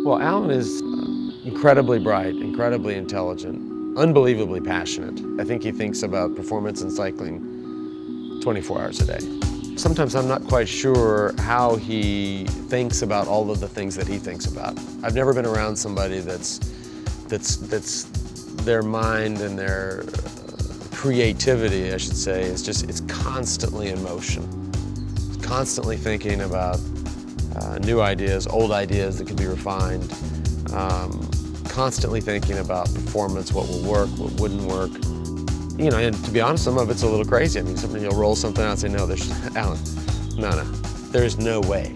Well, Alan is incredibly bright, incredibly intelligent, unbelievably passionate. I think he thinks about performance in cycling 24 hours a day. Sometimes I'm not quite sure how he thinks about all of the things that he thinks about. I've never been around somebody that's their mind and their creativity, I should say, it's constantly in motion. It's constantly thinking about new ideas, old ideas that can be refined, constantly thinking about performance, what will work, what wouldn't work. You know, and to be honest, some of it's a little crazy. I mean, you'll roll something out and say, no, Alan, no, there's no way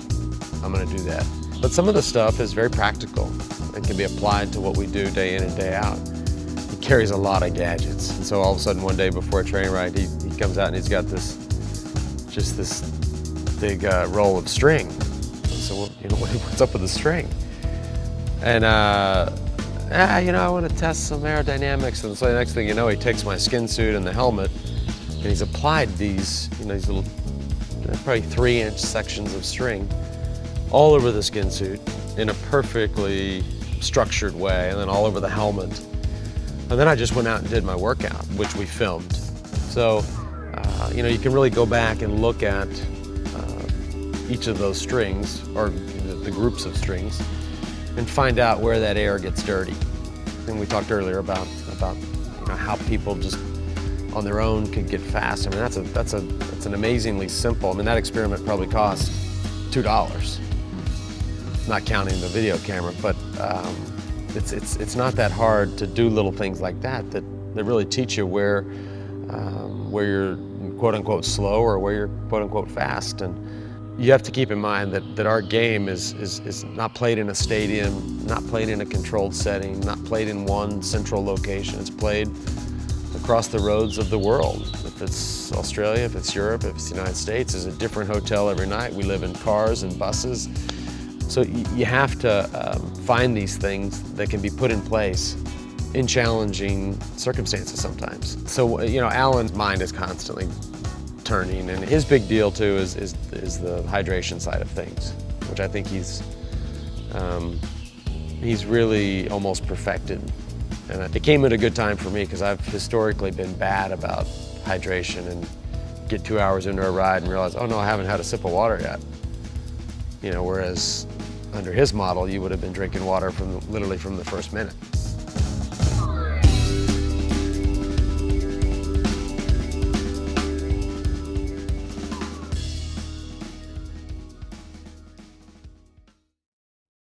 I'm gonna do that. But some of the stuff is very practical and can be applied to what we do day in and day out. He carries a lot of gadgets. And so all of a sudden one day before a training ride, he comes out and he's got this big roll of string. So, well, you know, what's up with the string? And you know, I want to test some aerodynamics. And so the next thing you know, he takes my skin suit and the helmet, and he's applied these, you know, these little, probably 3-inch sections of string all over the skin suit in a perfectly structured way, and then all over the helmet. And then I just went out and did my workout, which we filmed. So, you know, you can really go back and look at each of those strings, or the groups of strings, and find out where that air gets dirty. And we talked earlier about you know, how people just on their own could get fast. I mean, that's an amazingly simple. I mean, that experiment probably cost $2, not counting the video camera. But it's not that hard to do little things like that really teach you where you're quote unquote slow or where you're quote unquote fast. And you have to keep in mind that our game is not played in a stadium, not played in a controlled setting, not played in one central location. It's played across the roads of the world. If it's Australia, if it's Europe, if it's the United States, there's a different hotel every night. We live in cars and buses. So you have to find these things that can be put in place in challenging circumstances sometimes. So, you know, Alan's mind is constantly turning, and his big deal too is the hydration side of things, which I think he's really almost perfected. And it came at a good time for me because I've historically been bad about hydration and get 2 hours into a ride and realize, oh no, I haven't had a sip of water yet. You know, whereas under his model, you would have been drinking water literally from the first minute.